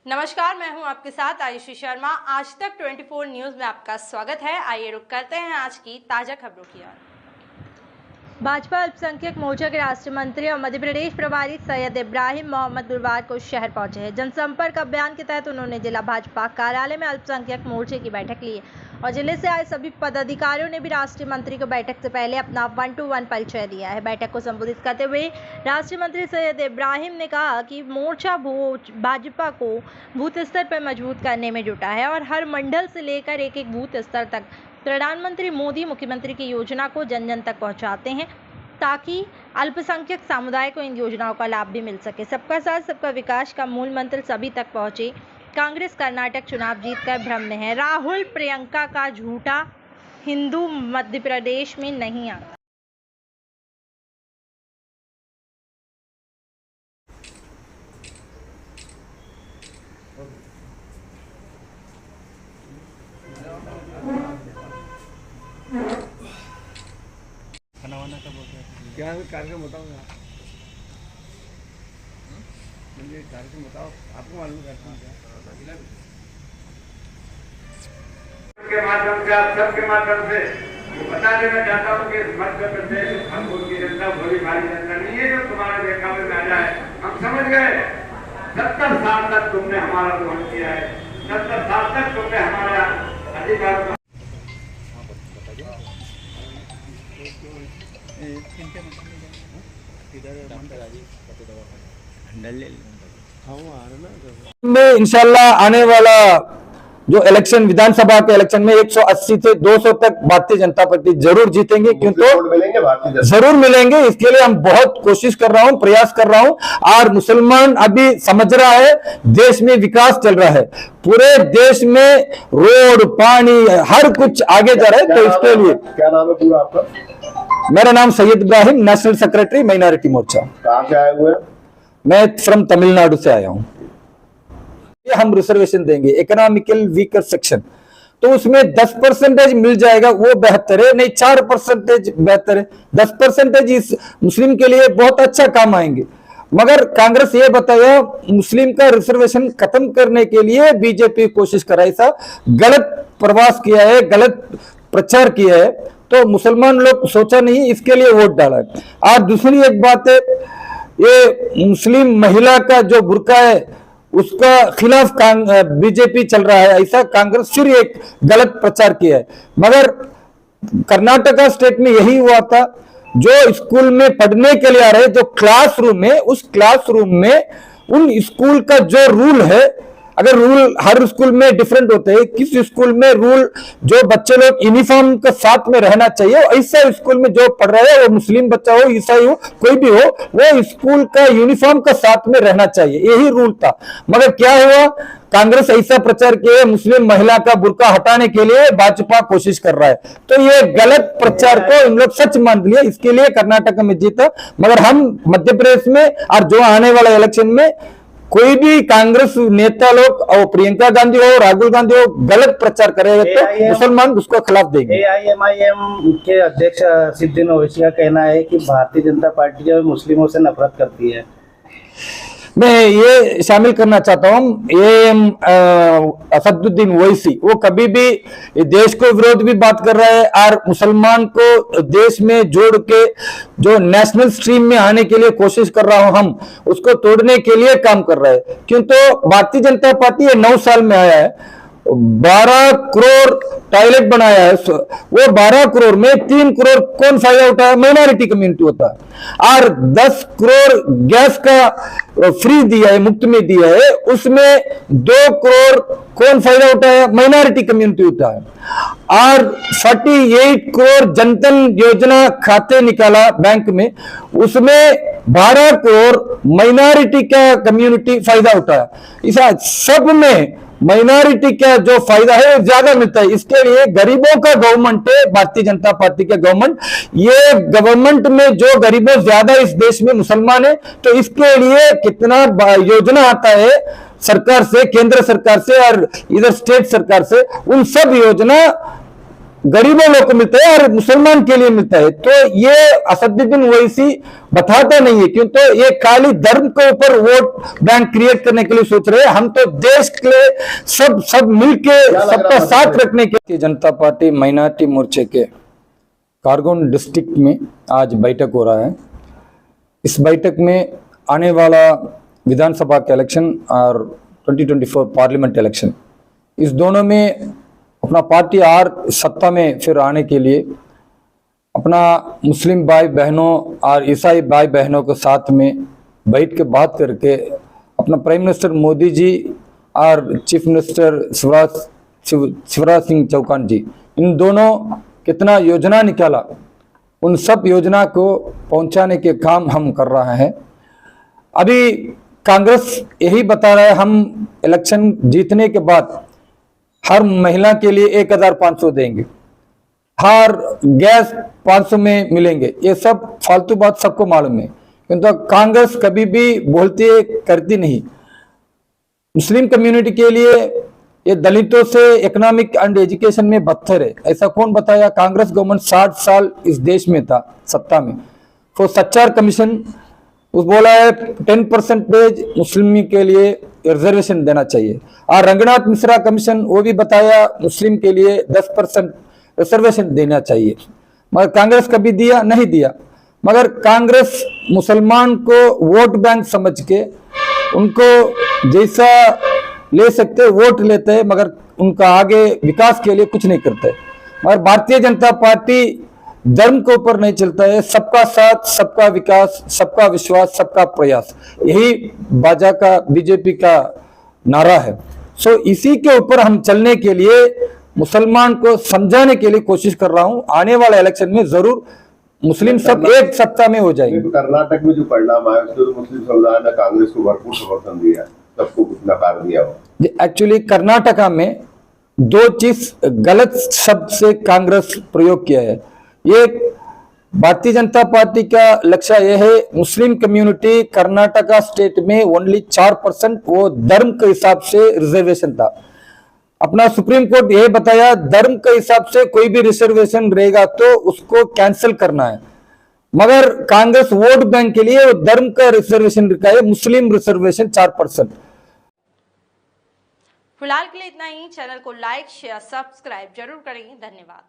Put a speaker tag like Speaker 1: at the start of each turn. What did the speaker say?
Speaker 1: नमस्कार, मैं हूं आपके साथ आयुषी शर्मा। आज तक 24 न्यूज़ में आपका स्वागत है। आइए रुक करते हैं आज की ताज़ा खबरों की ओर। भाजपा अल्पसंख्यक मोर्चा के राष्ट्रीय मंत्री और मध्य प्रदेश प्रभारी सैयद इब्राहिम मोहम्मद गुरुवार को शहर पहुंचे हैं। जनसंपर्क अभियान के तहत उन्होंने जिला भाजपा कार्यालय में अल्पसंख्यक मोर्चे की बैठक ली और जिले से आए सभी पदाधिकारियों ने भी राष्ट्रीय मंत्री को बैठक से पहले अपना 1-to-1 परिचय दिया है। बैठक को संबोधित करते हुए राष्ट्रीय मंत्री सैयद इब्राहिम ने कहा कि मोर्चा भाजपा को बूथ स्तर पर मजबूत करने में जुटा है और हर मंडल से लेकर एक बूथ स्तर तक प्रधानमंत्री मोदी मुख्यमंत्री की योजना को जन जन तक पहुंचाते हैं ताकि अल्पसंख्यक समुदाय को इन योजनाओं का लाभ भी मिल सके। सबका साथ सबका विकास का मूल मंत्र सभी तक पहुंचे। कांग्रेस कर्नाटक चुनाव जीतकर भ्रम में है। राहुल प्रियंका का झूठा हिंदू मध्य प्रदेश में नहीं आता।
Speaker 2: खाना वाना का बोलते हैं
Speaker 3: क्या कार्यक्रम बताओ मुझे कार्यक्रम बताओ, आपको मालूम कार्यक्रम क्या के माध्यम से आप सबके माध्यम से बता देना चाहता हूँ कि मध्य प्रदेश हमको की जनता भोली भारी जनता नहीं है जो तुम्हारे देखावे में आ जाए। हम समझ गए 70 साल तक तुमने हमारा दोहन किया है, 70 साल तक तुमने हमारा अधिकार
Speaker 4: में इंशाल्लाह आने वाला जो इलेक्शन विधानसभा के इलेक्शन में 180 से 200 तक भारतीय जनता पार्टी जरूर जीतेंगे, क्योंकि जरूर मिलेंगे। इसके लिए हम बहुत कोशिश कर रहा हूं, प्रयास कर रहा हूं। और मुसलमान अभी समझ रहा है देश में विकास चल रहा है, पूरे देश में रोड पानी हर कुछ आगे जा रहा है। तो इसके लिए
Speaker 5: क्या नाम है पूरा आपका?
Speaker 4: मेरा नाम Syed Ibrahim, national secretary minority Morcha.
Speaker 5: कहाँ से आए हुए हैं?
Speaker 4: मैं फ्रॉम तमिलनाडु से आया हूं। हम रिजर्वेशन देंगे इकोनॉमिकल वीकर सेक्शन, तो उसमें 10% मिल जाएगा, वो बेहतर है। नहीं 4% बेहतर है, 10% इस मुस्लिम के लिए बहुत अच्छा काम आएंगे। मगर कांग्रेस ये बताया मुस्लिम का रिजर्वेशन खत्म करने के लिए बीजेपी कोशिश कर रहा है। ऐसा गलत प्रवास किया है, गलत प्रचार किया है, तो मुसलमान लोग सोचा नहीं, इसके लिए वोट डाला है। और दूसरी एक बात है, ये मुस्लिम महिला का जो बुर्का है उसका खिलाफ बीजेपी चल रहा है। ऐसा कांग्रेस फिर एक गलत प्रचार किया है। मगर कर्नाटका स्टेट में यही हुआ था, जो स्कूल में पढ़ने के लिए आ रहे, जो क्लासरूम में, उस क्लासरूम में उन स्कूल का जो रूल है, अगर रूल हर स्कूल में डिफरेंट होते हैं, किस स्कूल में रूल जो बच्चे लोग यूनिफॉर्म के साथ में रहना चाहिए, ऐसा स्कूल में जो पढ़ रहे हैं, वो मुस्लिम बच्चा हो, ईसाई हो, कोई भी हो, वो स्कूल का यूनिफॉर्म का साथ में रहना चाहिए, यही रूल था। मगर क्या हुआ, कांग्रेस ऐसा प्रचार किए मुस्लिम महिला का बुर्का हटाने के लिए भाजपा कोशिश कर रहा है, तो ये गलत प्रचार को इन लोग सच मान लिया। इसके लिए कर्नाटक में जीता। मगर हम मध्य प्रदेश में और जो आने वाला इलेक्शन में कोई भी कांग्रेस नेता लोग और प्रियंका गांधी हो, राहुल गांधी हो, गलत प्रचार करेगा तो मुसलमान उसको खिलाफ देंगे।
Speaker 2: AIMIM के अध्यक्ष सिद्दीन ओवैसी का कहना है कि भारतीय जनता पार्टी जो मुस्लिमों से नफरत करती है।
Speaker 4: मैं ये शामिल करना चाहता हूँ, असदुद्दीन ओवैसी वो कभी भी देश को विरोध भी बात कर रहा है और मुसलमान को देश में जोड़ के जो नेशनल स्ट्रीम में आने के लिए कोशिश कर रहा हूं, हम उसको तोड़ने के लिए काम कर रहा है। क्यों, तो भारतीय जनता पार्टी 9 साल में आया है, 12 करोड़ टॉयलेट बनाया है, वो 12 करोड़ में 3 करोड़ कौन फायदा उठाया, माइनॉरिटी कम्युनिटी होता है। और 10 करोड़ गैस का फ्री दिया है, मुफ्त में दिया है, उसमें 2 करोड़ कौन फायदा उठाया, माइनॉरिटी कम्युनिटी होता है। और 48 करोड़ जनधन योजना खाते निकाला बैंक में, उसमें 12 करोड़ माइनॉरिटी का कम्युनिटी फायदा उठाया। ऐसा सब में माइनॉरिटी का जो फायदा है ज्यादा मिलता है। इसके लिए गरीबों का गवर्नमेंट है भारतीय जनता पार्टी का गवर्नमेंट। ये गवर्नमेंट में जो गरीबों ज्यादा इस देश में मुसलमान है, तो इसके लिए कितना योजना आता है सरकार से, केंद्र सरकार से और इधर स्टेट सरकार से, उन सब योजना गरीबों लोग को मिलता है और मुसलमान के लिए मिलता है। तो ये असदुद्दीन ओवैसी बताता नहीं है क्यों, तो ये खाली धर्म के ऊपर वोट बैंक क्रिएट करने के लिए सोच रहे हैं। हम तो देश के लिए सब मिलके सबका साथ रखने के। जनता पार्टी माइनॉरिटी मोर्चे के कारगोन डिस्ट्रिक्ट में आज बैठक हो रहा है। इस बैठक में आने वाला विधानसभा का इलेक्शन और 2024 पार्लियामेंट इलेक्शन, इस दोनों में अपना पार्टी और सत्ता में फिर आने के लिए अपना मुस्लिम भाई बहनों और ईसाई भाई बहनों के साथ में बैठ के बात करके अपना प्राइम मिनिस्टर मोदी जी और चीफ मिनिस्टर शिवराज सिंह चौहान जी, इन दोनों कितना योजना निकाला, उन सब योजना को पहुंचाने के काम हम कर रहे हैं। अभी कांग्रेस यही बता रहा है हम इलेक्शन जीतने के बाद हर महिला के लिए 1500 देंगे, हर गैस 500 में मिलेंगे। ये सब फालतू बात सबको मालूम है, किंतु कांग्रेस कभी भी बोलती है करती नहीं। मुस्लिम कम्युनिटी के लिए ये दलितों से इकोनॉमिक एंड एजुकेशन में बदतर है, ऐसा कौन बताया? कांग्रेस गवर्नमेंट 60 साल इस देश में था सत्ता में। तो सच्चार कमीशन उस बोला है 10% मुस्लिम के लिए रिजर्वेशन देना चाहिए, और रंगनाथ मिश्रा कमीशन वो भी बताया मुस्लिम के लिए 10% रिजर्वेशन देना चाहिए, मगर कांग्रेस कभी दिया नहीं दिया। मगर कांग्रेस मुसलमान को वोट बैंक समझ के उनको जैसा ले सकते वोट लेते हैं, मगर उनका आगे विकास के लिए कुछ नहीं करते। मगर भारतीय जनता पार्टी धर्म के ऊपर नहीं चलता है, सबका साथ, सबका विकास, सबका विश्वास, सबका प्रयास, यही भाजपा का बीजेपी का नारा है। सो इसी के ऊपर हम चलने के लिए मुसलमान को समझाने के लिए कोशिश कर रहा हूं। आने वाले इलेक्शन में जरूर मुस्लिम सब एक सत्ता में हो जाएंगे।
Speaker 5: कर्नाटक में जो परिणाम आया उसमें तो मुस्लिम समुदाय ने कांग्रेस को भरपूर समर्थन दिया, सबको कुछ नकार दिया हो।
Speaker 4: एक्चुअली कर्नाटका में दो चीज गलत शब्द से कांग्रेस प्रयोग किया है। ये भारतीय जनता पार्टी का लक्ष्य यह है, मुस्लिम कम्युनिटी कर्नाटका स्टेट में ओनली 4% वो धर्म के हिसाब से रिजर्वेशन था। अपना सुप्रीम कोर्ट यह बताया धर्म के हिसाब से कोई भी रिजर्वेशन रहेगा तो उसको कैंसिल करना है, मगर कांग्रेस वोट बैंक के लिए धर्म का रिजर्वेशन रखा है, मुस्लिम रिजर्वेशन 4%।
Speaker 1: फिलहाल के लिए इतना ही। चैनल को लाइक शेयर सब्सक्राइब जरूर करें। धन्यवाद।